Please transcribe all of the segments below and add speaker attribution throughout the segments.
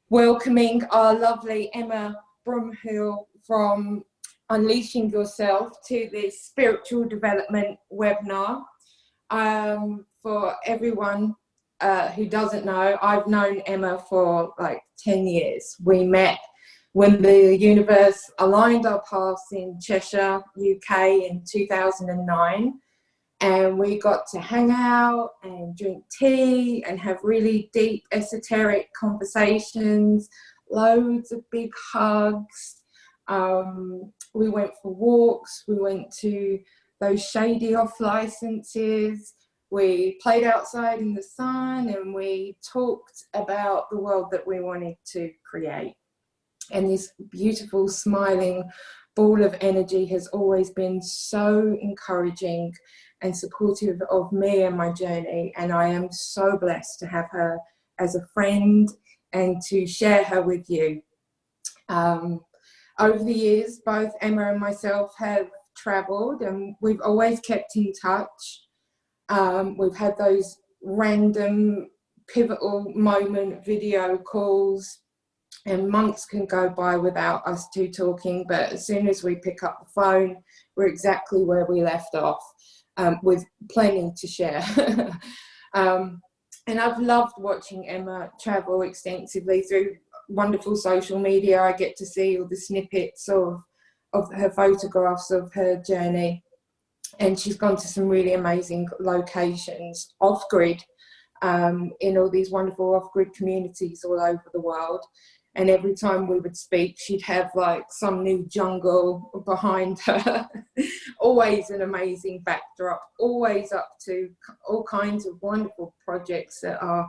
Speaker 1: welcoming our lovely Emma Broomhall from Unleashing Yourself to this spiritual development webinar. For everyone who doesn't know, I've known Emma for like 10 years. We met when the universe aligned our paths in Cheshire, UK in 2009. And we got to hang out and drink tea and have really deep esoteric conversations, loads of big hugs. We went for walks, we went to those shady off licenses, we played outside in the sun, and we talked about the world that we wanted to create. And this beautiful smiling ball of energy has always been so encouraging and supportive of me and my journey, and I am so blessed to have her as a friend and to share her with you. Over the years, both Emma and myself have travelled, and we've always kept in touch. We've had those random pivotal moment video calls, and months can go by without us two talking, but as soon as we pick up the phone, we're exactly where we left off, with plenty to share. And I've loved watching Emma travel extensively through wonderful social media. I get to see all the snippets of her photographs of her journey, and she's gone to some really amazing locations off-grid, in all these wonderful off-grid communities all over the world. And every time we would speak, she'd have like some new jungle behind her. Always an amazing backdrop, always up to all kinds of wonderful projects that are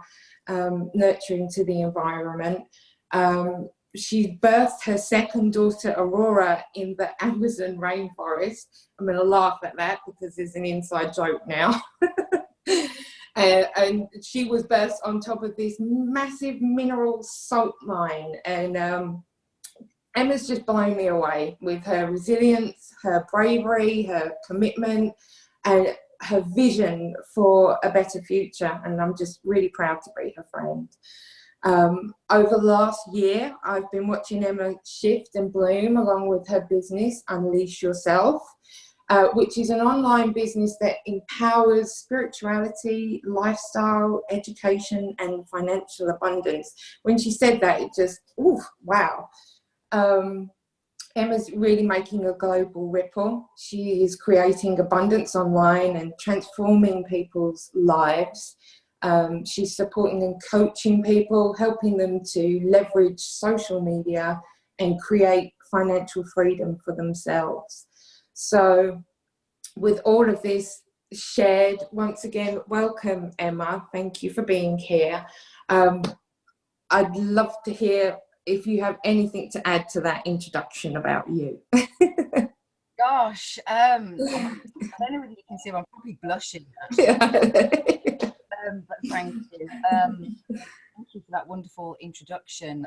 Speaker 1: nurturing to the environment. She birthed her second daughter, Aurora, in the Amazon rainforest. I'm going to laugh at that because there's an inside joke now. And she was birthed on top of this massive mineral salt mine. And Emma's just blown me away with her resilience, her bravery, her commitment, and her vision for a better future. And I'm just really proud to be her friend. Over the last year, I've been watching Emma shift and bloom along with her business, Unleash Yourself, which is an online business that empowers spirituality, lifestyle, education, and financial abundance. When she said that, it just, ooh, wow. Emma's really making a global ripple. She is creating abundance online and transforming people's lives. She's supporting and coaching people, helping them to leverage social media and create financial freedom for themselves. So with all of this shared, once again, welcome, Emma. Thank you for being here. I'd love to hear if you have anything to add to that introduction about you.
Speaker 2: Gosh, I don't know whether you can see, I'm probably blushing. But thank you. Thank you for that wonderful introduction.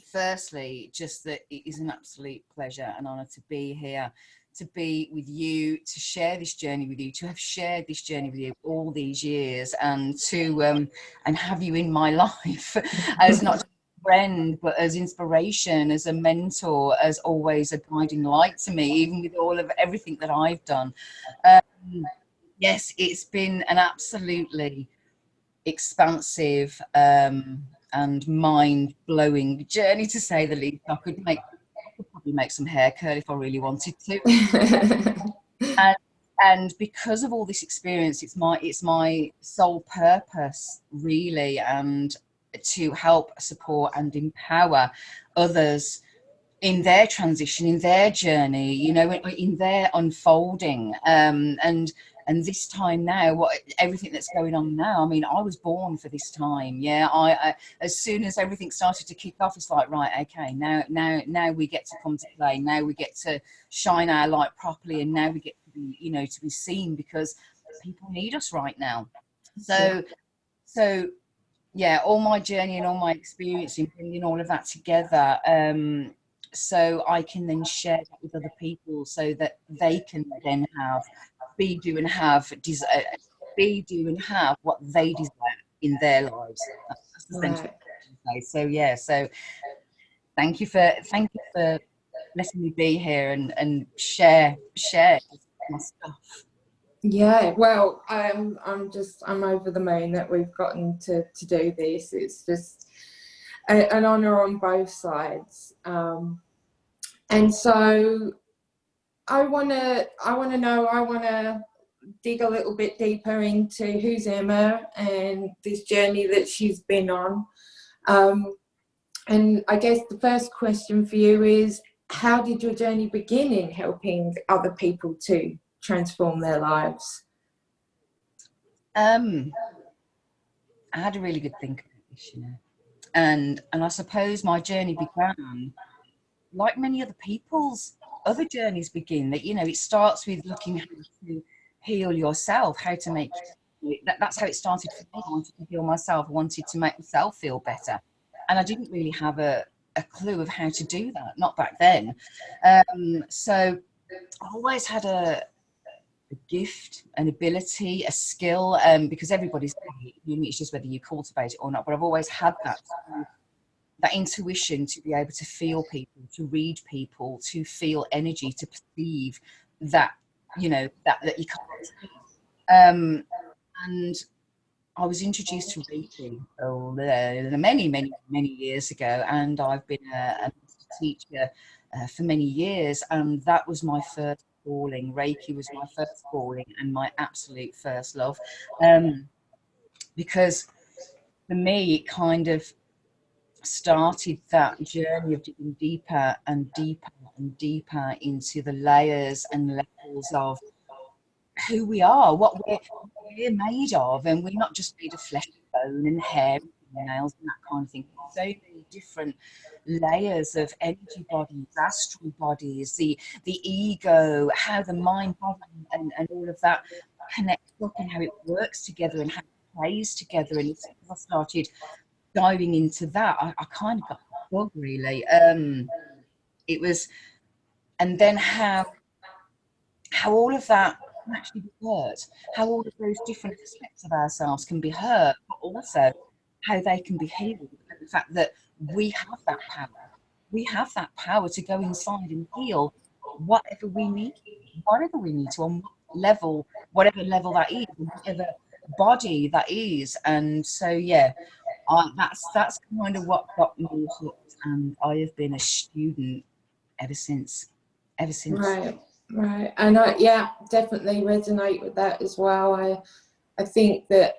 Speaker 2: Firstly, just that it is an absolute pleasure and honour to be here, to be with you, to share this journey with you, to have shared this journey with you all these years, and to and have you in my life as not just a friend, but as inspiration, as a mentor, as always a guiding light to me, even with all of everything that I've done. Yes, it's been an absolutely expansive and mind-blowing journey, to say the least. I could probably make some hair curl if I really wanted to. and because of all this experience, it's my sole purpose, really, and to help support and empower others in their transition, in their journey, you know, in their unfolding. And this time now, everything that's going on now, I mean, I was born for this time. Yeah, I as soon as everything started to kick off, it's like, right, okay, now we get to come to play. Now we get to shine our light properly, and now we get to be, you know, to be seen, because people need us right now. So yeah, all my journey and all my experience in bringing all of that together, so I can then share that with other people, so that they can then be, do, and have what they desire in their lives. That's essentially.
Speaker 1: Right.
Speaker 2: So yeah, so thank you for letting me be here and share my stuff.
Speaker 1: Yeah, well, I'm over the moon that we've gotten to do this. It's just an honor on both sides. And so I wanna dig a little bit deeper into who's Emma and this journey that she's been on. And I guess the first question for you is, how did your journey begin in helping other people to transform their lives?
Speaker 2: I had a really good think about this, and I suppose my journey began like many other people's other journeys begin. That it starts with looking how to heal yourself, how to make that's how it started for me. I wanted to heal myself, I wanted to make myself feel better, and I didn't really have a clue of how to do that, not back then. So I always had a gift, an ability, a skill, because everybody's unique. It's just whether you cultivate it or not. But I've always had that intuition to be able to feel people, to read people, to feel energy, to perceive that that you can't see. And I was introduced to Reiki many years ago, and I've been a teacher for many years, and that was my first calling. Reiki was my first calling and my absolute first love, because for me it kind of started that journey of digging deeper and deeper and deeper into the layers and levels of who we are, what we're made of, and we're not just made of flesh and bone and hair and nails and that kind of thing. So many different layers of energy bodies, astral bodies, the ego, how the mind, body, and all of that connects up and how it works together and how it plays together. And as I started diving into that, I kind of got the bug, really. It was, and then how all of that can actually be hurt, how all of those different aspects of ourselves can be hurt, but also how they can be healed. And the fact that we have that power. We have that power to go inside and heal whatever we need to, on level, whatever level that is, whatever body that is. And so, yeah, that's kind of what got me hooked, and I have been a student ever since.
Speaker 1: Right. And I definitely resonate with that as well. I think that,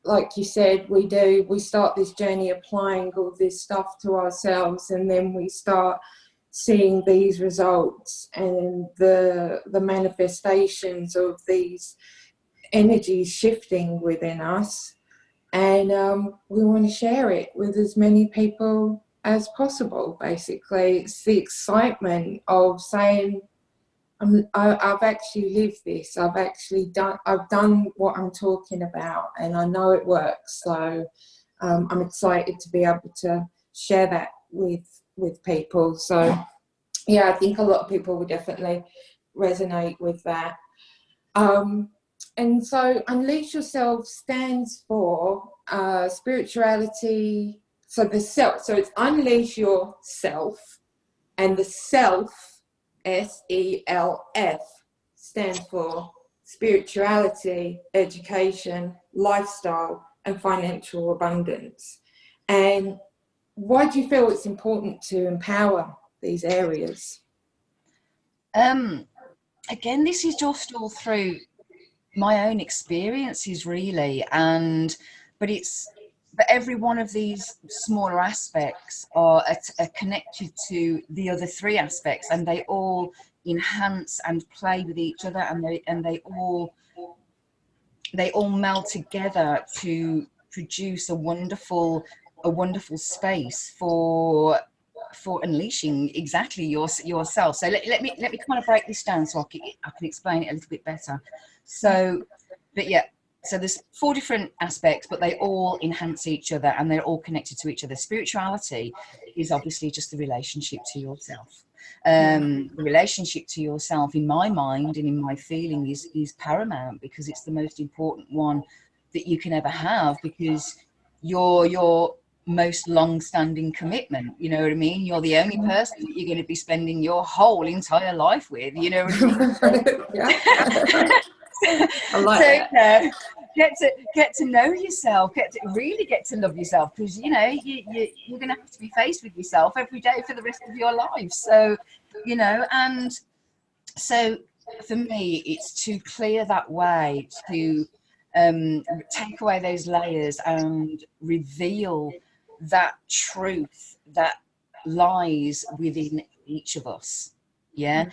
Speaker 1: like you said, we start this journey applying all this stuff to ourselves, and then we start seeing these results and the manifestations of these energies shifting within us, and we want to share it with as many people as possible. Basically, it's the excitement of saying, I've actually lived this. I've done what I'm talking about, and I know it works. So I'm excited to be able to share that with people. So yeah, I think a lot of people will definitely resonate with that. And so Unleash Yourself stands for spirituality. So the self. So it's Unleash Yourself, and the self, S.E.L.F, stands for spirituality, education, lifestyle, and financial abundance. And why do you feel it's important to empower these areas?
Speaker 2: Again, this is just all through my own experiences, really, but every one of these smaller aspects are connected to the other three aspects, and they all enhance and play with each other, and they all meld together to produce a wonderful space for unleashing exactly yourself. So let me kind of break this down so I can explain it a little bit better. So, but yeah, so there's 4 different aspects, but they all enhance each other and they're all connected to each other. Spirituality is obviously just the relationship to yourself. The relationship to yourself, in my mind and in my feeling, is paramount, because it's the most important one that you can ever have, because you're most long-standing commitment, you know what I mean? You're the only person that you're going to be spending your whole entire life with, you know what I mean?
Speaker 1: Yeah. I like
Speaker 2: So
Speaker 1: that.
Speaker 2: get to know yourself, really get to love yourself, because you know you're going to have to be faced with yourself every day for the rest of your life. So you know, and so for me, it's to clear that way, to take away those layers and reveal that truth that lies within each of us. Yeah,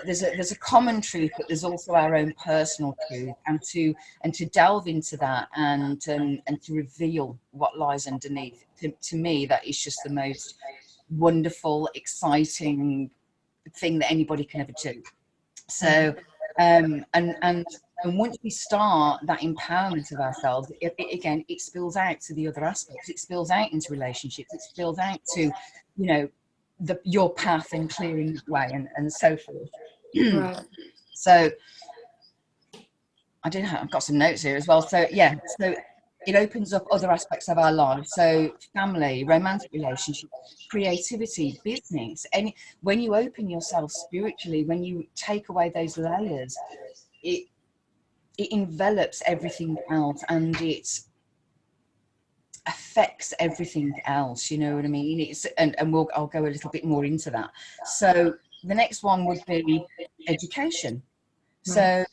Speaker 2: there's a common truth, but there's also our own personal truth, and to delve into that, and to reveal what lies underneath. To me, that is just the most wonderful, exciting thing that anybody can ever do. So and once we start that empowerment of ourselves, again, it spills out to the other aspects. It spills out into relationships. It spills out to, you know, your path and clearing the way, and so forth.
Speaker 1: Right.
Speaker 2: So I've got some notes here as well. So yeah, so it opens up other aspects of our lives. So family, romantic relationships, creativity, business. When you open yourself spiritually, when you take away those layers, it envelops everything else, and it affects everything else, you know what I mean? I'll go a little bit more into that. So the next one would be education. So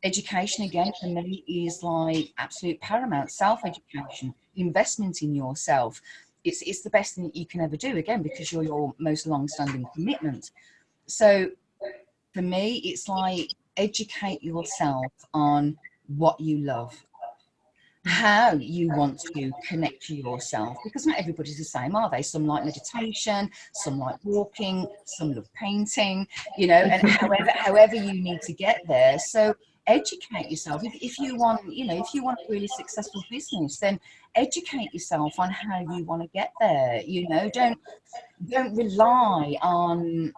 Speaker 2: education, again, for me, is like absolute paramount. Self-education, investment in yourself. It's the best thing that you can ever do, again, because you're your most long-standing commitment. So for me, it's like educate yourself on what you love, how you want to connect to yourself, because not everybody's the same, are they? Some like meditation, some like walking, some love painting, you know, and however you need to get there. So educate yourself. If you want, you know, if you want a really successful business, then educate yourself on how you want to get there. You know, don't rely on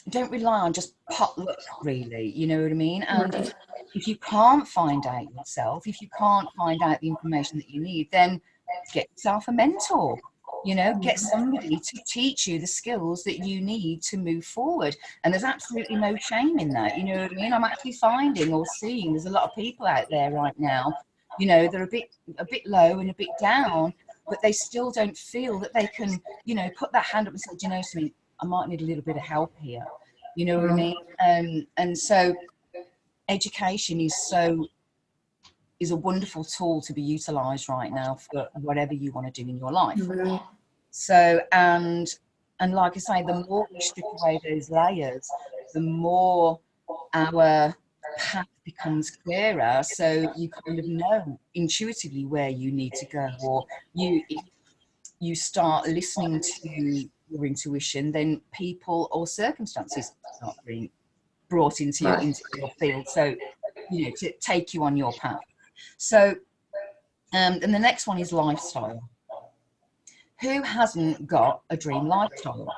Speaker 2: don't rely on just pot luck, really, you know what I mean? And if you can't find out yourself, if you can't find out the information that you need, then get yourself a mentor, you know, get somebody to teach you the skills that you need to move forward. And there's absolutely no shame in that, you know what I mean? I'm actually finding or seeing there's a lot of people out there right now, you know, they're a bit low and a bit down, but they still don't feel that they can, you know, put that hand up and say, do you know something, I might need a little bit of help here, you know what I mean? And so education is a wonderful tool to be utilized right now for whatever you want to do in your life. So and like I say, the more we strip away those layers, the more our path becomes clearer. So you kind of know intuitively where you need to go, or you start listening to your intuition, then people or circumstances start being brought into your field, so you know, to take you on your path. So and the next one is lifestyle. Who hasn't got a dream lifestyle?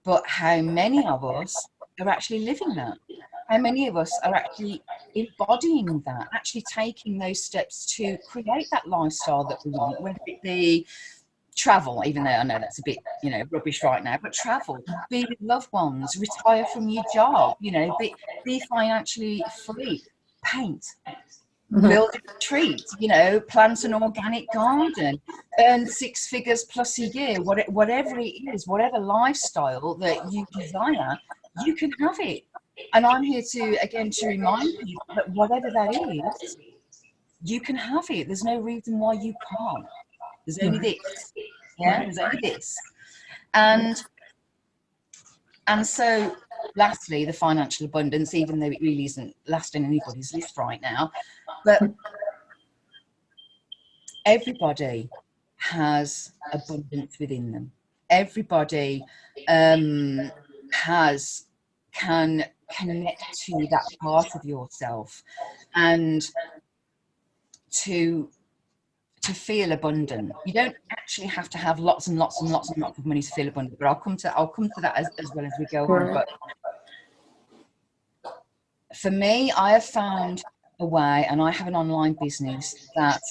Speaker 2: But how many of us are actually living that? How many of us are actually embodying that, actually taking those steps to create that lifestyle that we want, whether it be travel, even though I know that's a bit, you know, rubbish right now, but travel, be with loved ones, retire from your job, you know, be financially free, paint, build a retreat, you know, plant an organic garden, earn 6 figures plus a year, whatever it is, whatever lifestyle that you desire, you can have it. And I'm here to remind people that whatever that is, you can have it. There's no reason why you can't. There's only this. Yeah, there's only this. And so lastly, the financial abundance, even though it really isn't last in anybody's list right now, but everybody has abundance within them. Everybody can connect to that part of yourself, and to feel abundant. You don't actually have to have lots and lots and lots and lots of money to feel abundant, but I'll come to that as well as we go on. But for me, I have found a way, and I have an online business that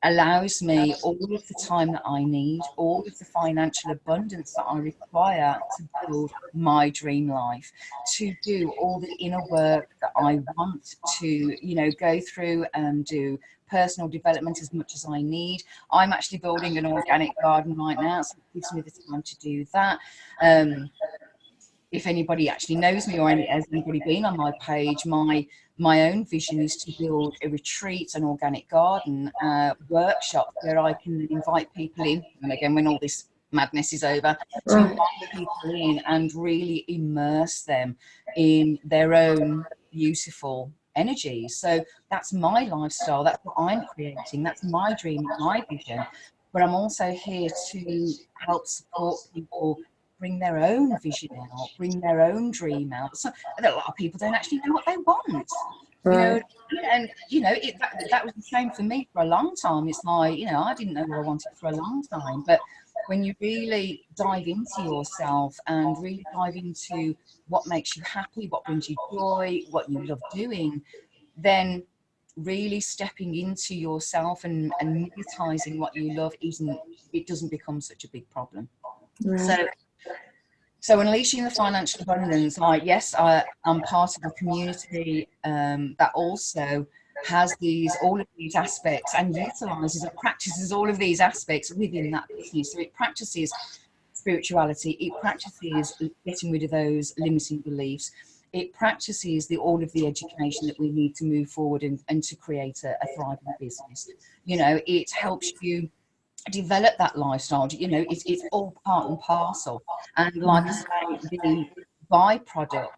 Speaker 2: allows me all of the time that I need, all of the financial abundance that I require to build my dream life, to do all the inner work that I want to, you know, go through and do personal development as much as I need. I'm actually building an organic garden right now, so it gives me the time to do that. If anybody actually knows me, or has anybody been on my page, my own vision is to build a retreat, an organic garden workshop where I can invite people in, and again, when all this madness is over, to invite people in and really immerse them in their own beautiful energy. So that's my lifestyle, that's what I'm creating, that's my dream, my vision. But I'm also here to help support people bring their own vision out, bring their own dream out. So a lot of people don't actually know what they want, you know. And you know, that was the same for me for a long time. It's like, you know, I didn't know what I wanted for a long time, but when you really dive into yourself and really dive into what makes you happy, what brings you joy, what you love doing, then really stepping into yourself and monetizing what you love it doesn't become such a big problem. So unleashing the financial abundance, like, yes, I'm part of a community that also has all of these aspects and utilizes and practices all of these aspects within that business. So it practices spirituality, it practices getting rid of those limiting beliefs, it practices all of the education that we need to move forward and to create a thriving business. You know, it helps you develop that lifestyle. You know, it's all part and parcel. And like I say, the byproduct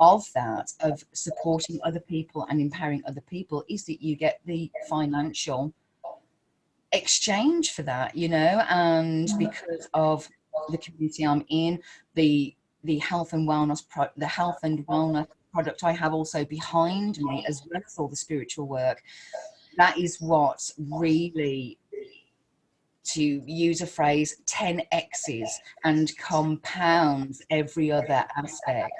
Speaker 2: of that, of supporting other people and empowering other people, is that you get the financial exchange for that, you know. And because of the community I'm in, the health and wellness product I have also behind me, as well as all the spiritual work, that is what really, to use a phrase, 10x's and compounds every other aspect.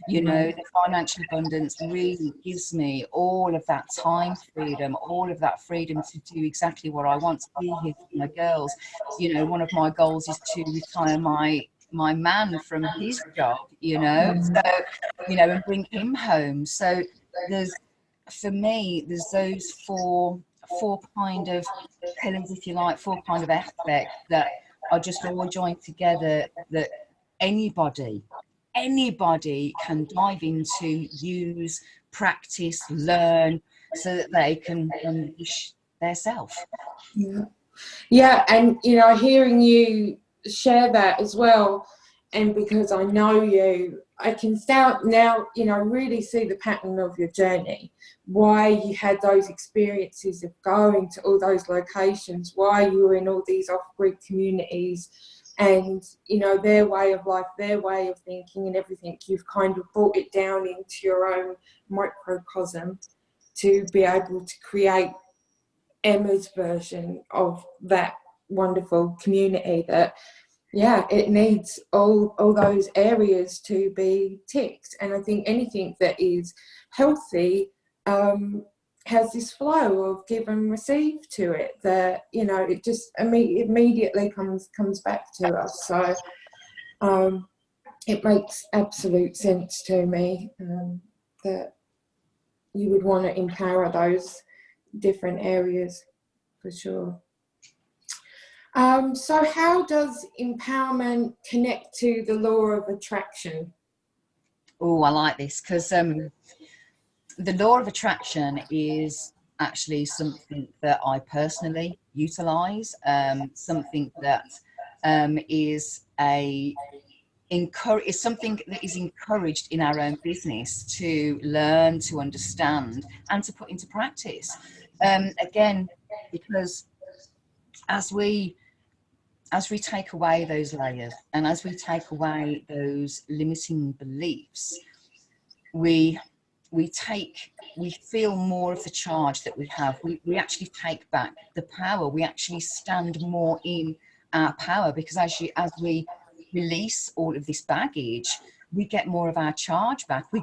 Speaker 2: You know, the financial abundance really gives me all of that time freedom, all of that freedom to do exactly what I want, to be here for my girls. You know, one of my goals is to retire my man from his job, you know, so, you know, and bring him home. So for me, there's those four kind of pillars, if you like, four kind of aspects that are just all joined together, that anybody can dive into, use, practice, learn, so that they can unleash their self.
Speaker 1: Yeah, and you know, hearing you share that as well, and because I know you, I can start now, you know, really see the pattern of your journey, why you had those experiences of going to all those locations, why you were in all these off-grid communities, and, you know, their way of life, their way of thinking and everything. You've kind of brought it down into your own microcosm to be able to create Emma's version of that wonderful community that, yeah, it needs all those areas to be ticked. And I think anything that is healthy has this flow of give and receive to it, that, you know, it just immediately comes back to us. So it makes absolute sense to me that you would want to empower those different areas, for sure. So how does empowerment connect to the law of attraction?
Speaker 2: Oh, I like this, because the law of attraction is actually something that I personally utilize, something that is something that is encouraged in our own business to learn, to understand, and to put into practice. Again, because as we take away those layers, and as we take away those limiting beliefs, we feel more of the charge that we have. We actually take back the power. We actually stand more in our power, because as we release all of this baggage, we get more of our charge back. We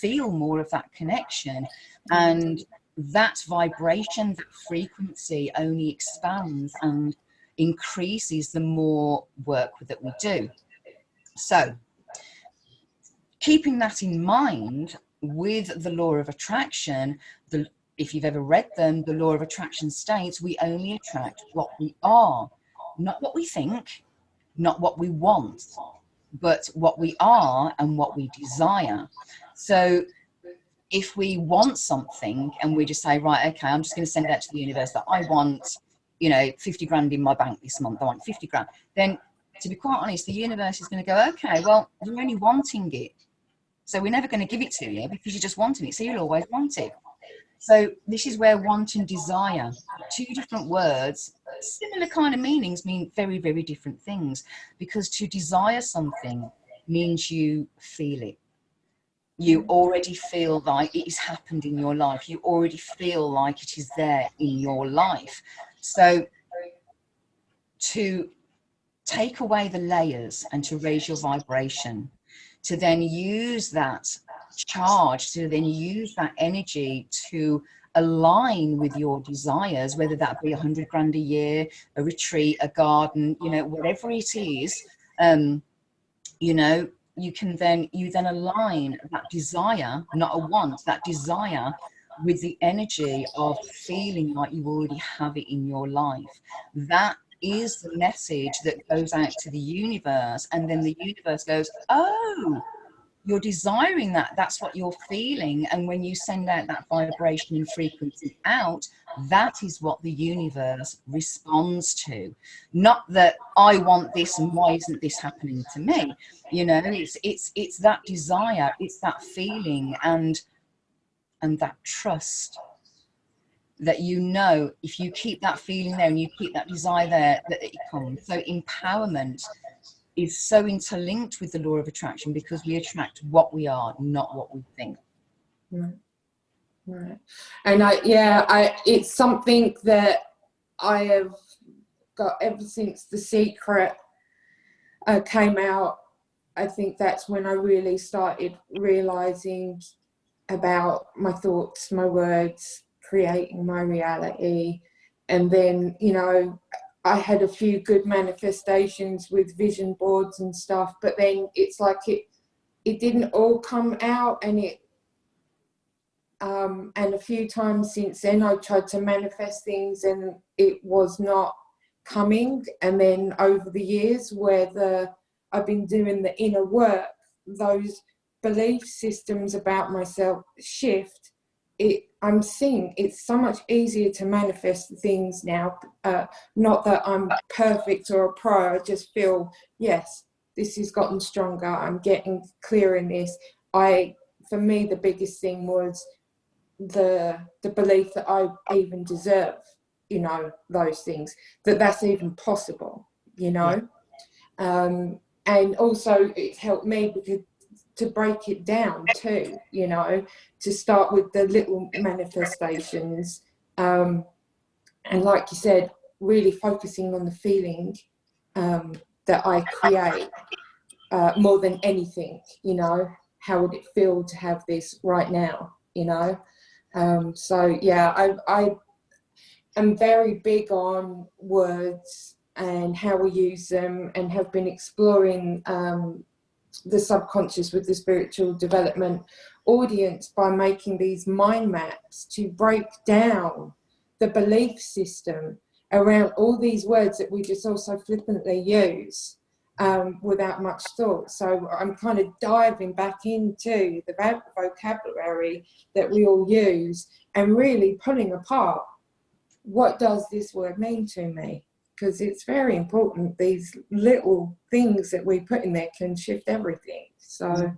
Speaker 2: feel more of that connection. And that vibration, that frequency only expands and increases the more work that we do. So keeping that in mind, with the law of attraction, if you've ever read them, the law of attraction states we only attract what we are, not what we think, not what we want, but what we are and what we desire. So if we want something and we just say, right, okay, I'm just going to send it out to the universe that I want, you know, 50 grand in my bank this month, I want 50 grand, then to be quite honest, the universe is going to go, okay, well, you're only wanting it, so we're never going to give it to you because you're just wanting it, so you'll always want it. So this is where want and desire, two different words, similar kind of meanings, mean very, very different things, because to desire something means you feel it. You already feel like it has happened in your life. You already feel like it is there in your life. So to take away the layers and to raise your vibration, to then use that charge, to then use that energy to align with your desires, whether that be 100 grand a year, a retreat, a garden, you know, whatever it is, you know, you then align that desire, not a want, that desire with the energy of feeling like you already have it in your life. That is the message that goes out to the universe, and then the universe goes, oh, you're desiring that, that's what you're feeling. And when you send out that vibration and frequency out, that is what the universe responds to. Not that I want this and why isn't this happening to me, you know. It's that desire, it's that feeling, and that trust that, you know, if you keep that feeling there and you keep that desire there, that it comes. So empowerment is so interlinked with the law of attraction, because we attract what we are, not what we think.
Speaker 1: Right. Right. And it's something that I have got ever since The Secret came out. I think that's when I really started realizing about my thoughts, my words, creating my reality. And then, you know, I had a few good manifestations with vision boards and stuff, but then it's like it didn't all come out, and and a few times since then I tried to manifest things and it was not coming. And then over the years where I've been doing the inner work, those belief systems about myself shift. I'm seeing it's so much easier to manifest things now. Not that I'm perfect or a pro, I just feel, yes, this has gotten stronger, I'm getting clear in this. For me, the biggest thing was the belief that I even deserve, you know, those things, that's even possible, you know. Yeah. And also it's helped me to break it down too, you know, to start with the little manifestations, and like you said, really focusing on the feeling that I create, more than anything, you know. How would it feel to have this right now, you know? So yeah, I am very big on words and how we use them, and have been exploring the subconscious with the spiritual development audience by making these mind maps to break down the belief system around all these words that we just also flippantly use without much thought. So I'm kind of diving back into the vocabulary that we all use and really pulling apart, what does this word mean to me? Because it's very important. These little things that we put in there can shift everything. So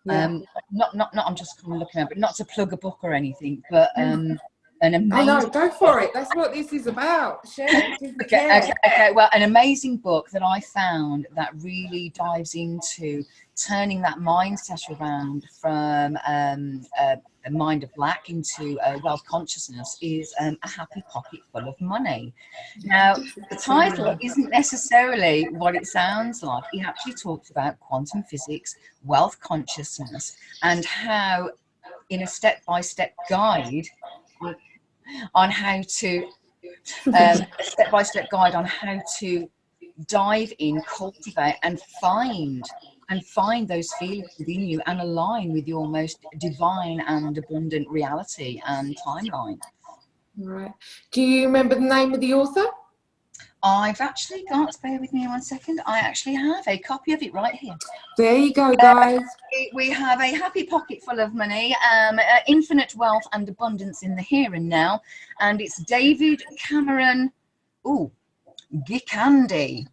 Speaker 1: yeah.
Speaker 2: I'm just kind of looking at, but not to plug a book or anything, but an amazing,
Speaker 1: I know, go for it. That's what this is about. Share.
Speaker 2: Okay. Well, an amazing book that I found that really dives into turning that mindset around from a mind of lack into wealth consciousness is A Happy Pocket Full of Money. Now, the title isn't necessarily what it sounds like. It actually talks about quantum physics, wealth consciousness, and how in a step-by-step guide on how to, a step-by-step guide on how to dive in, cultivate, and find those feelings within you and align with your most divine and abundant reality and timeline.
Speaker 1: Right. Do you remember the name of the author?
Speaker 2: I've actually got, bear with me 1 second, I actually have a copy of it right here.
Speaker 1: There you go, guys.
Speaker 2: We have A Happy Pocket Full of Money, Infinite Wealth and Abundance in the Here and Now, and it's David Cameron Gikandi.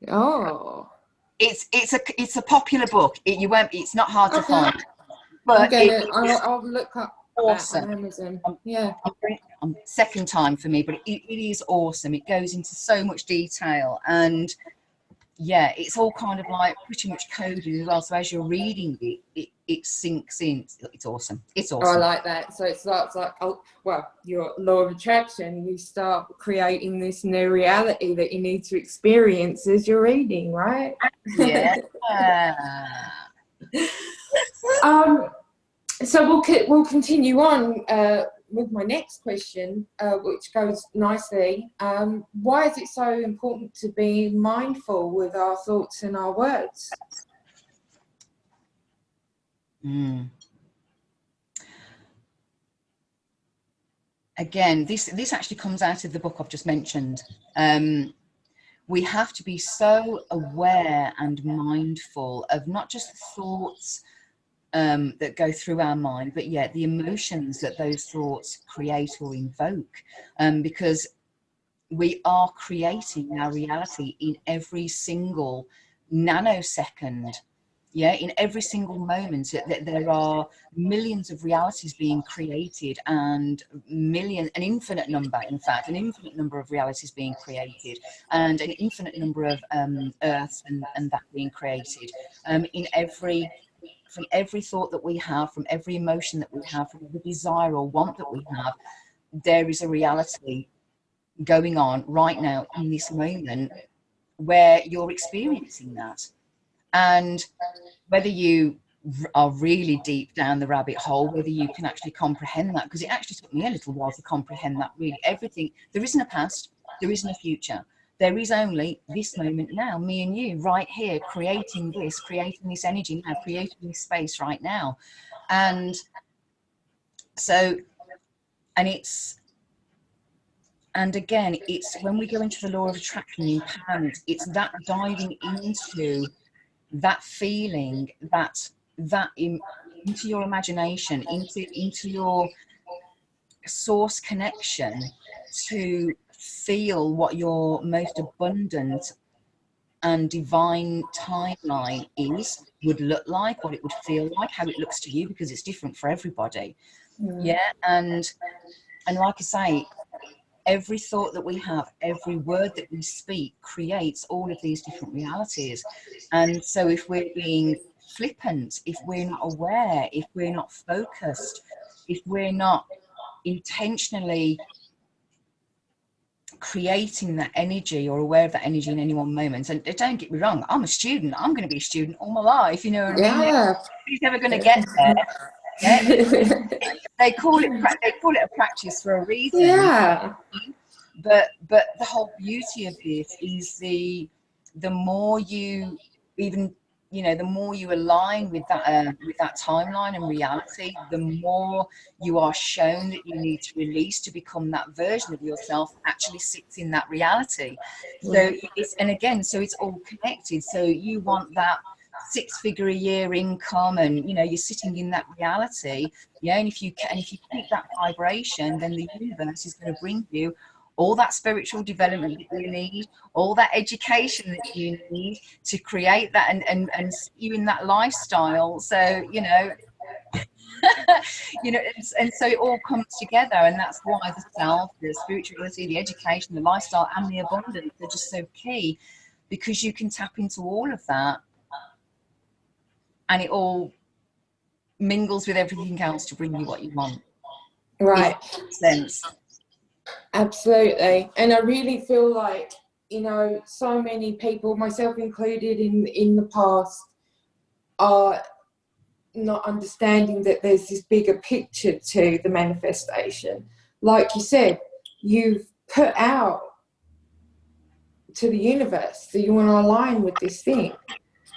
Speaker 1: Oh,
Speaker 2: it's a popular book. It's not hard to find, but
Speaker 1: I'll look up
Speaker 2: awesome.
Speaker 1: that on Amazon. Yeah.
Speaker 2: Second time for me, but it is awesome. It goes into so much detail, and yeah, it's all kind of like pretty much coded as well. So as you're reading it sinks in. It's awesome. It's awesome.
Speaker 1: I like that. So it's like, oh, well, your law of attraction, you start creating this new reality that you need to experience as you're reading, right?
Speaker 2: Yeah.
Speaker 1: So we'll continue on with my next question, which goes nicely. Why is it so important to be mindful with our thoughts and our words?
Speaker 2: Again, this actually comes out of the book I've just mentioned. We have to be so aware and mindful of not just the thoughts that go through our mind, but yeah, the emotions that those thoughts create or invoke, because we are creating our reality in every single nanosecond. Yeah, in every single moment, there are millions of realities being created, and an infinite number of realities being created, and an infinite number of earths and that being created, from every thought that we have, from every emotion that we have, from every desire or want that we have, there is a reality going on right now in this moment where you're experiencing that. And whether you are really deep down the rabbit hole, whether you can actually comprehend that, because it actually took me a little while to comprehend that. Really, everything, there isn't a past, there isn't a future, there is only this moment now, me and you right here, creating this energy now, creating this space right now. And so, and again, it's when we go into the law of attraction and empowerment, it's that diving into that feeling, into your imagination, into your source connection, to feel what your most abundant and divine timeline would look like, what it would feel like, how it looks to you, because it's different for everybody. Yeah, and like I say, every thought that we have, every word that we speak creates all of these different realities. And so if we're being flippant, if we're not aware, if we're not focused, if we're not intentionally creating that energy or aware of that energy in any one moment, and don't get me wrong, I'm a student, I'm going to be a student all my life, you know what I mean?
Speaker 1: Yeah.
Speaker 2: Who's never going to get there? Yeah. They call it a practice for a reason.
Speaker 1: Yeah.
Speaker 2: But the whole beauty of this is the more you the more you align with that timeline and reality, the more you are shown that you need to release to become that version of yourself that actually sits in that reality. So it's all connected. So you want that 6-figure a year income, and you're sitting in that reality, and if you keep that vibration, then the universe is going to bring you all that spiritual development that you need, all that education that you need to create that and you in that lifestyle. So and so it all comes together, and that's why the self, the spirituality, the education, the lifestyle, and the abundance are just so key, because you can tap into all of that, and it all mingles with everything else to bring you what you want.
Speaker 1: Right.
Speaker 2: Sense.
Speaker 1: Absolutely. And I really feel like, so many people, myself included, in the past, are not understanding that there's this bigger picture to the manifestation. like you said, you've put out to the universe that you want to align with this thing.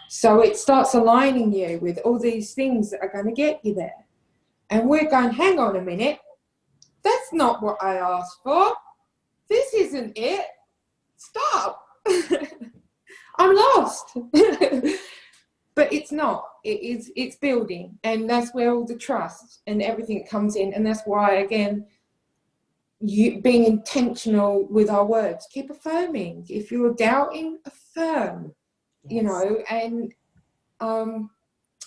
Speaker 1: So it starts aligning you with all these things that are going to get you there. And we're going, hang on a minute, that's not what I asked for. This isn't it. Stop. I'm lost. But it's not. It's building. And that's where all the trust and everything comes in. And that's why, again, you being intentional with our words, keep affirming. If you're doubting, affirm.
Speaker 2: Yes.
Speaker 1: You know,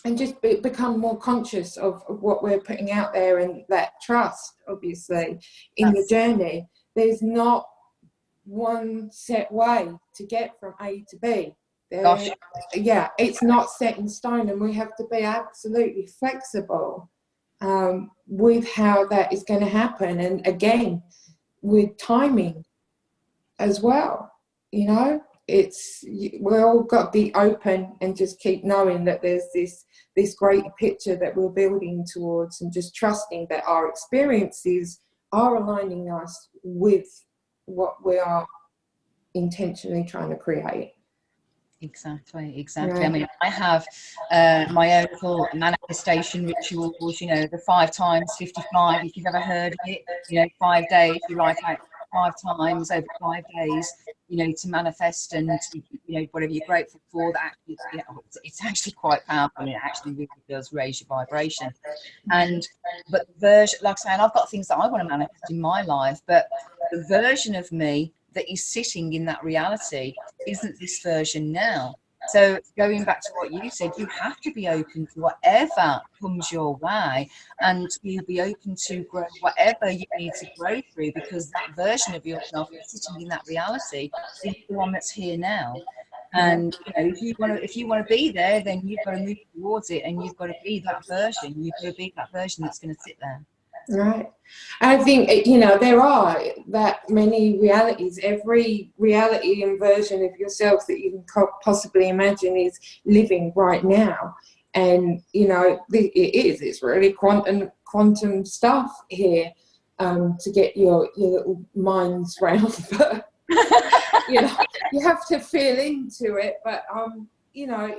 Speaker 1: and just become more conscious of what we're putting out there, and that trust, obviously, in the journey. There's not one set way to get from A to B. Yeah, it's not set in stone, and we have to be absolutely flexible with how that is going to happen, and again with timing as well. You know, we're all got to be open and just keep knowing that there's this great picture that we're building towards, and just trusting that our experiences are aligning us with what we are intentionally trying to create.
Speaker 2: Exactly.
Speaker 1: Right.
Speaker 2: I mean, I have my own little manifestation rituals, you know, the 5 times 55, if you've ever heard of it, you know, 5 days, you write out 5 times over 5 days, you know, to manifest and to, you know, whatever you're grateful for. That actually, you know, it's actually quite powerful, and it actually really does raise your vibration. And but the version, like I say, and I've got things that I want to manifest in my life, but the version of me that is sitting in that reality isn't this version now. So going back to what you said, you have to be open to whatever comes your way, and you'll be open to grow whatever you need to grow through, because that version of yourself that's sitting in that reality is the one that's here now. And you know, if you want to be there, then you've got to move towards it, and you've got to be that version. You've got to be that version that's going to sit there.
Speaker 1: Right. I think, you know, there are that many realities. Every reality and version of yourself that you can possibly imagine is living right now. And, you know, it's really quantum stuff here to get your little minds round. But, you know, you have to feel into it. But, you know,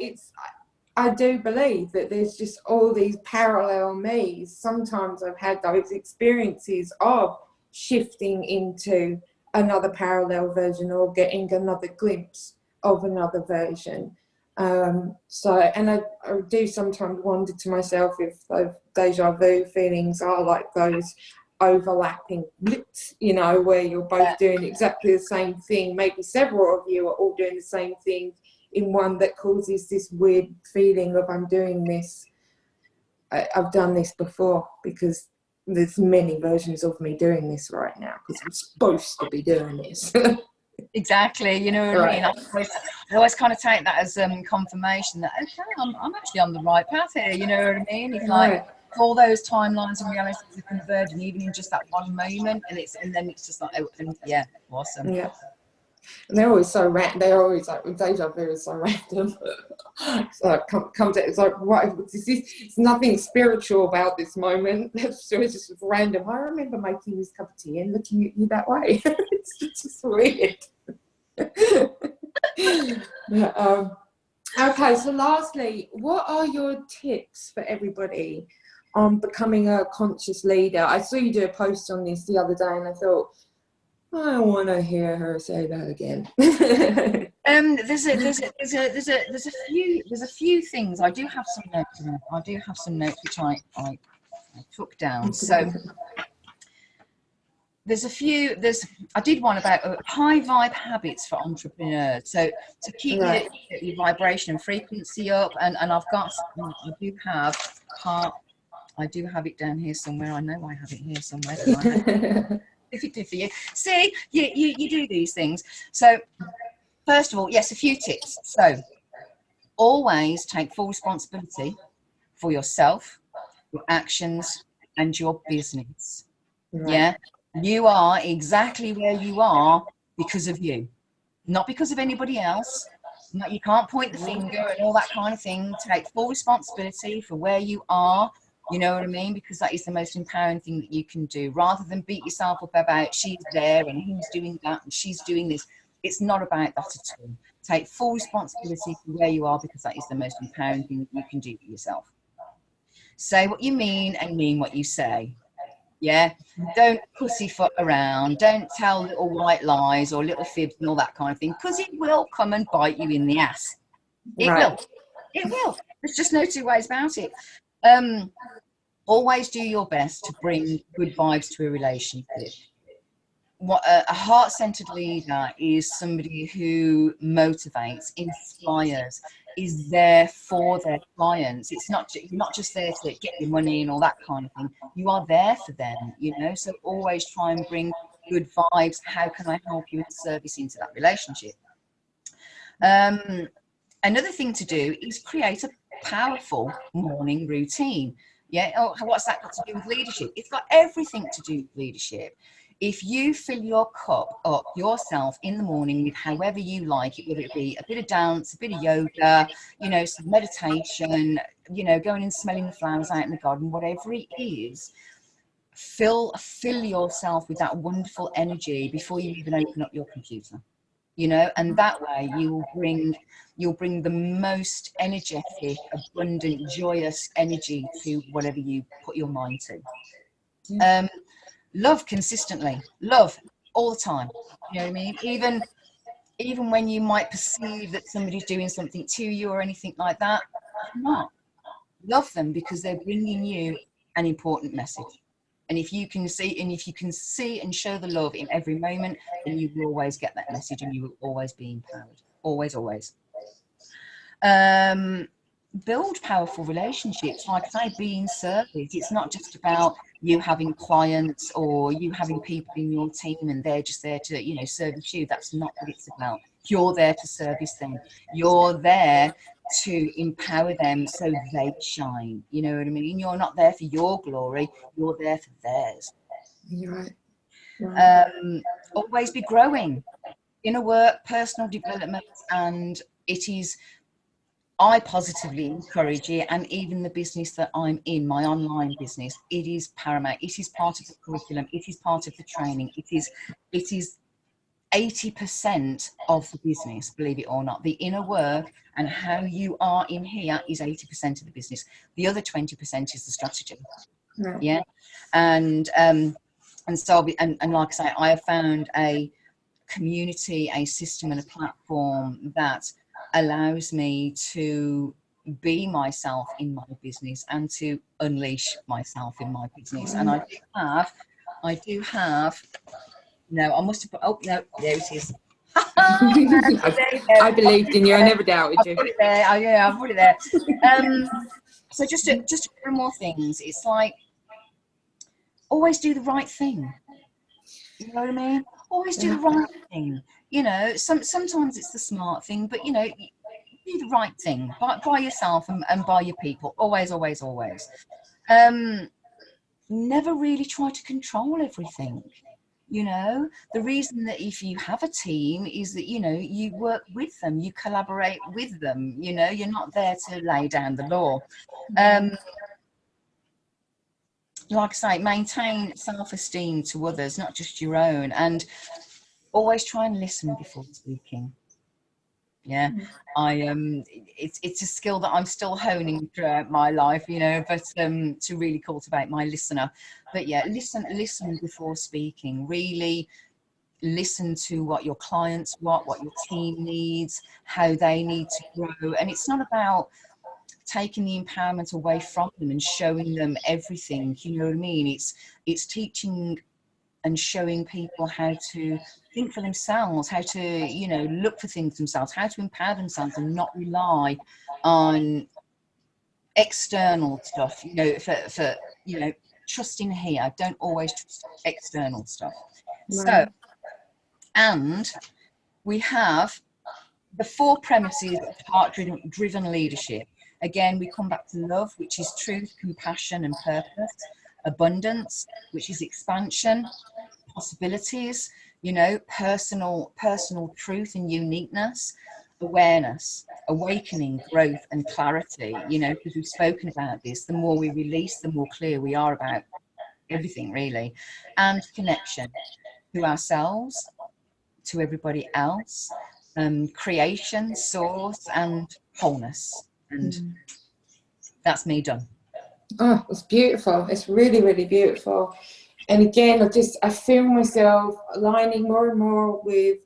Speaker 1: I do believe that there's just all these parallel me's. Sometimes I've had those experiences of shifting into another parallel version, or getting another glimpse of another version. So, and I do sometimes wonder to myself if those deja vu feelings are like those overlapping blips, you know, where you're both doing exactly the same thing. Maybe several of you are all doing the same thing in one that causes this weird feeling of I'm doing this, I've done this before, because there's many versions of me doing this right now, because I'm supposed to be doing this.
Speaker 2: Exactly, you know what I mean? I always kind of take that as confirmation that, okay, I'm actually on the right path here, you know what I mean? It's like all those timelines and realities are converging, even in just that one moment, and then it's just like, oh, and yeah, awesome.
Speaker 1: Yeah. And they're always so random. They're always like, deja vu is so random. So it comes out, it's like, what is this? It's nothing spiritual about this moment. It's just random. I remember making this cup of tea and looking at you that way. It's just weird. Okay, so lastly, what are your tips for everybody on becoming a conscious leader? I saw you do a post on this the other day, and I thought, I want to hear her say that again.
Speaker 2: There's a few things. I do have some notes. I do have some notes which I took down. So I did one about high vibe habits for entrepreneurs. So to keep your vibration and frequency up, and I do have it down here somewhere. I know I have it here somewhere. If it did for you. See, you do these things. So first of all, yes, a few tips. So always take full responsibility for yourself, your actions, and your business. Yeah, you are exactly where you are because of you, not because of anybody else. You can't point the finger and all that kind of thing. Take full responsibility for where you are, You know what I mean? Because that is the most empowering thing that you can do, rather than beat yourself up about she's there and he's doing that and she's doing this. It's not about that at all. Take full responsibility for where you are, because that is the most empowering thing that you can do for yourself. Say what you mean and mean what you say. Yeah, don't pussyfoot around. Don't tell little white lies or little fibs and all that kind of thing, because it will come and bite you in the ass. It will. It will. There's just no two ways about it. Always do your best to bring good vibes to a relationship. What a heart-centered leader is somebody who motivates, inspires, is there for their clients. It's not you're not just there to get your money and all that kind of thing. You are there for them, you know. So always try and bring good vibes. How can I help you in service into that relationship? Another thing to do is create a powerful morning routine. Yeah. Oh, what's that got to do with leadership? It's got everything to do with leadership. If you fill your cup up yourself in the morning with however you like it, whether it be a bit of dance, a bit of yoga, you know, some meditation, you know, going and smelling the flowers out in the garden, whatever it is, fill yourself with that wonderful energy before you even open up your computer, you know, and that way you'll bring the most energetic, abundant, joyous energy to whatever you put your mind to. Love consistently, love all the time. You know what I mean? Even when you might perceive that somebody's doing something to you or anything like that, not love them, because they're bringing you an important message. And if you can see and show the love in every moment, then you will always get that message, and you will always be empowered. Always. Build powerful relationships. Like I say, be in service. It's not just about you having clients or you having people in your team and they're just there to, you know, service you. That's not what it's about. You're there to service them. You're there to empower them so they shine. You know what I mean? You're not there for your glory. You're there for theirs.
Speaker 1: You're right.
Speaker 2: Always be growing. Inner work, personal development, and I positively encourage it, and even the business that I'm in, my online business, it is paramount. It is part of the curriculum. It is part of the training. It is 80% of the business, believe it or not. The inner work and how you are in here is 80% of the business. The other 20% is the strategy. Yeah. And so, and like I say, I have found a community, a system and a platform that allows me to be myself in my business and to unleash myself in my business. And I do have, no, I must have put, oh no, there it is.
Speaker 1: I believed in you. I never doubted you.
Speaker 2: I put it there. I put it there. So just a few more things. It's like, always do the right thing. You know what I mean? Always do the right thing. You know, sometimes it's the smart thing, but you know, do the right thing by yourself and by your people. Always. Never really try to control everything. You know, the reason that if you have a team is that, you know, you work with them, you collaborate with them, you know, you're not there to lay down the law. Like I say, maintain self-esteem to others, not just your own, and always try and listen before speaking. Yeah, it's a skill that I'm still honing throughout my life, you know, but to really cultivate my listener. But yeah, listen before speaking. Really listen to what your clients want, what your team needs, how they need to grow. And it's not about taking the empowerment away from them and showing them everything, you know what I mean? It's teaching and showing people how to think for themselves, how to, you know, look for things themselves, how to empower themselves and not rely on external stuff, you know, for you know, trust in here. Don't always trust external stuff. Right. So, and we have the 4 premises of heart-driven leadership. Again, we come back to love, which is truth, compassion and purpose. Abundance, which is expansion, possibilities, you know, personal truth and uniqueness. Awareness, awakening, growth and clarity, you know, because we've spoken about this. The more we release, the more clear we are about everything, really. And connection to ourselves, to everybody else, creation, source, and wholeness. And that's me done.
Speaker 1: Oh, it's beautiful. It's really, really beautiful. And again, I feel myself aligning more and more with,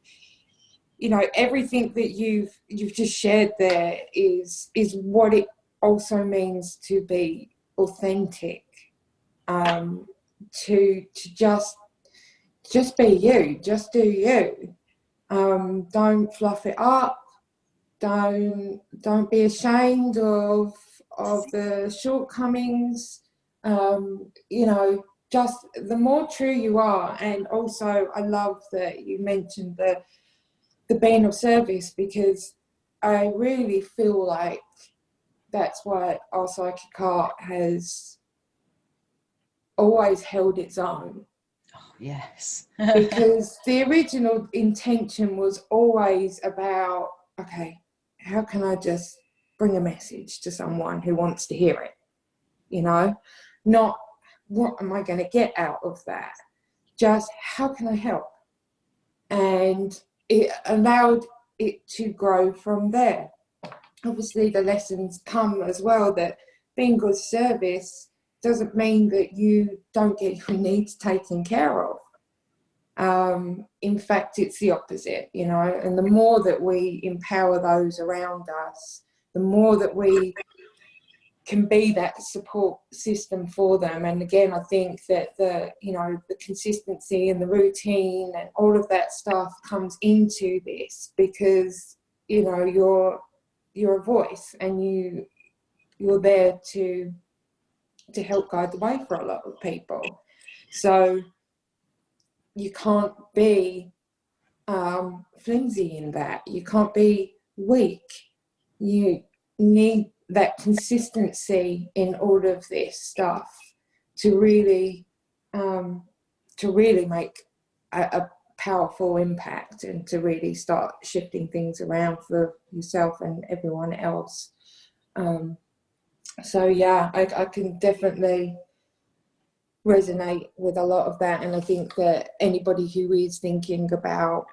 Speaker 1: you know, everything that you've just shared there is what it also means to be authentic, to just be you, just do you. Don't fluff it up. Don't be ashamed of the shortcomings. You know, just the more true you are. And also, I love that you mentioned the being of service, because I really feel like that's why our psychic art has always held its own.
Speaker 2: Oh, yes.
Speaker 1: Because the original intention was always about, okay, how can I just bring a message to someone who wants to hear it? You know, not what am I going to get out of that? Just how can I help? And it allowed it to grow from there. Obviously, the lessons come as well that being good service doesn't mean that you don't get your needs taken care of. In fact, it's the opposite, you know, and the more that we empower those around us, the more that we can be that support system for them. And again, I think that the consistency and the routine and all of that stuff comes into this, because, you know, you're a voice, and you're there to help guide the way for a lot of people. So you can't be flimsy in that. You can't be weak. You need that consistency in all of this stuff to really make a powerful impact, and to really start shifting things around for yourself and everyone else. So yeah, I can definitely resonate with a lot of that, and I think that anybody who is thinking about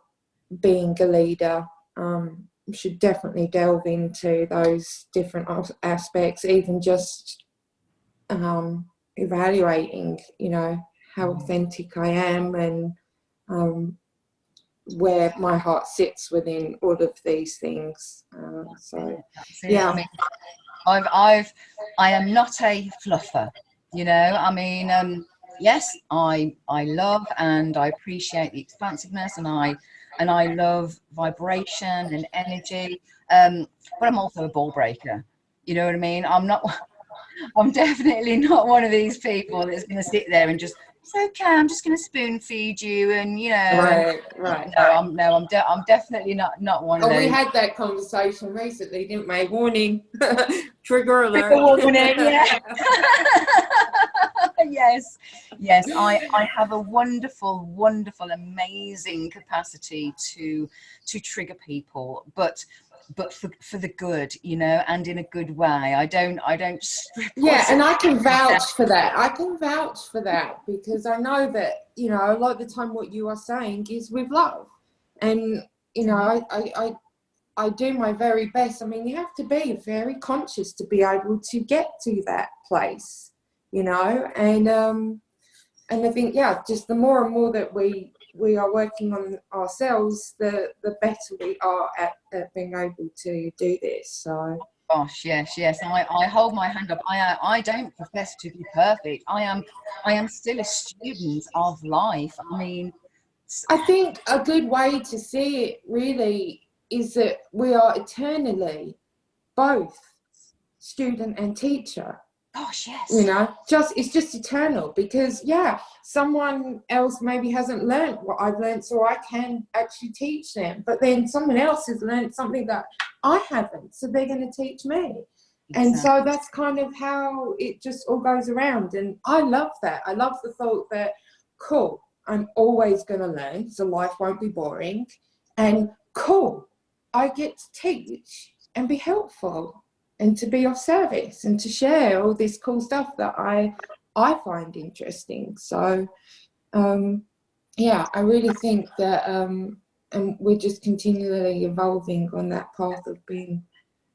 Speaker 1: being a leader should definitely delve into those different aspects, even just evaluating, you know, how authentic I am, and where my heart sits within all of these things. So yeah,
Speaker 2: I am not a fluffer, you know. I mean, yes, I love and I appreciate the expansiveness, and I love vibration and energy, but I'm also a ball breaker, you know what I mean. I'm definitely not one of these people that's going to sit there and just, it's okay, I'm just going to spoon feed you, and you know,
Speaker 1: right.
Speaker 2: I'm definitely not one of those.
Speaker 1: We had that conversation recently, didn't we? Warning, trigger alert.
Speaker 2: Trigger warning, yeah. yes. I have a wonderful, amazing capacity to trigger people, but for the good, you know, and in a good way. I don't strip.
Speaker 1: Yeah, and I can vouch for that. Because I know that, you know, a lot of the time what you are saying is with love, and you know, I do my very best. I mean, you have to be very conscious to be able to get to that place, you know, and I think, yeah, just the more and more that we are working on ourselves, the better we are at being able to do this. So
Speaker 2: gosh, yes, I hold my hand up. I don't profess to be perfect. I am still a student of life. I mean,
Speaker 1: I think a good way to see it really is that we are eternally both student and teacher.
Speaker 2: gosh, yes.
Speaker 1: You know, it's just eternal, because yeah, someone else maybe hasn't learned what I've learned, so I can actually teach them, but then someone else has learned something that I haven't, so they're going to teach me. Exactly. And so that's kind of how it just all goes around, and I love that. I love the thought that, cool, I'm always going to learn, so life won't be boring, and cool, I get to teach, be helpful and to be of service and to share all this cool stuff that I find interesting. So yeah, I really think that and we're just continually evolving on that path of being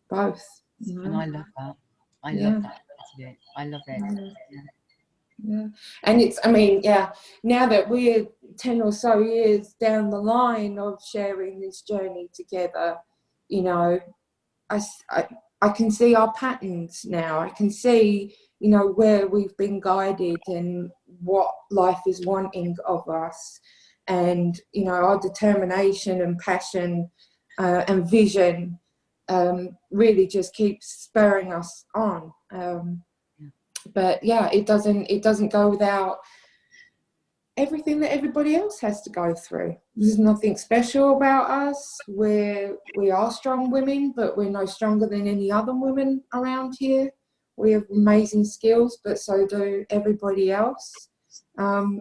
Speaker 1: both, you know?
Speaker 2: And I love that. I
Speaker 1: Yeah.
Speaker 2: love that. I love it.
Speaker 1: Yeah.
Speaker 2: Yeah.
Speaker 1: Yeah. And it's, I mean, yeah, now that we're 10 or so years down the line of sharing this journey together, you know, I can see our patterns now. I can see, you know, where we've been guided and what life is wanting of us. And, you know, our determination and passion and vision really just keeps spurring us on. But yeah, it doesn't go without everything that everybody else has to go through. There's nothing special about us. We are strong women, but we're no stronger than any other women around here. We have amazing skills, but so do everybody else.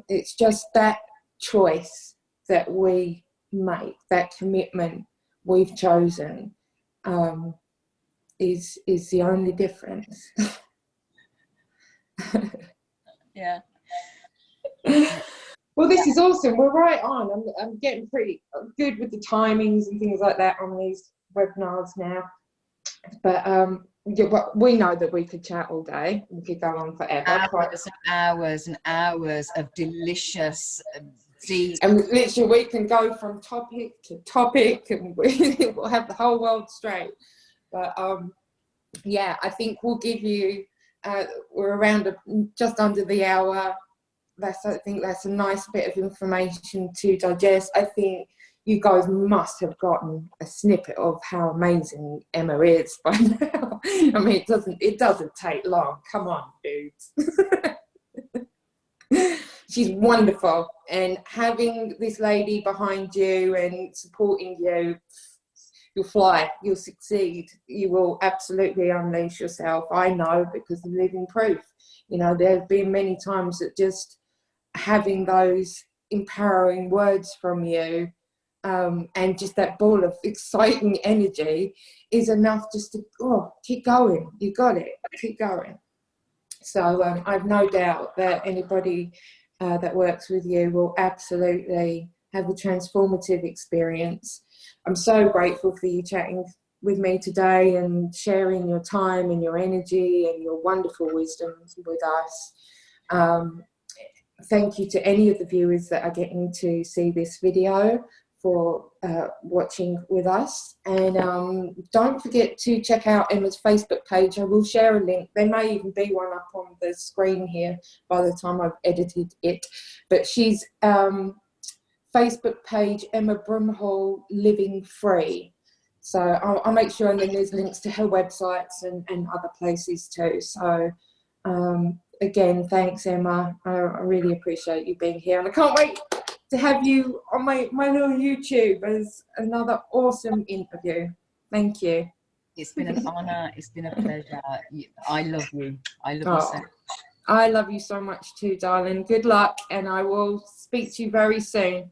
Speaker 1: It's just that choice that we make, that commitment we've chosen, is the only difference.
Speaker 2: Yeah.
Speaker 1: Well, this is awesome. We're right on. I'm getting pretty good with the timings and things like that on these webinars now. But yeah, well, we know that we could chat all day. We could go on forever.
Speaker 2: Hours and hours and hours of delicious, deep.
Speaker 1: And literally, we can go from topic to topic, and we'll have the whole world straight. But yeah, I think we'll give you. We're around just under the hour. I think that's a nice bit of information to digest. I think you guys must have gotten a snippet of how amazing Emma is by now. I mean, it doesn't take long. Come on, dudes. She's wonderful, and having this lady behind you and supporting you, you'll fly, you'll succeed, you will absolutely unleash yourself. I know, because of living proof. You know, there have been many times that just having those empowering words from you and just that ball of exciting energy is enough just to keep going. You got it, keep going. So I've no doubt that anybody that works with you will absolutely have a transformative experience. I'm so grateful for you chatting with me today and sharing your time and your energy and your wonderful wisdom with us. Thank you to any of the viewers that are getting to see this video for watching with us. And don't forget to check out Emma's Facebook page. I will share a link. There may even be one up on the screen here by the time I've edited it. But she's Facebook page, Emma Broomhall Living Free. So I'll make sure, and then there's links to her websites and other places too. So again, thanks, Emma. I really appreciate you being here, and I can't wait to have you on my little YouTube as another awesome interview. Thank you.
Speaker 2: It's been an honor. It's been a pleasure. I love you. I love you so much.
Speaker 1: I love you so much too, darling. Good luck, and I will speak to you very soon.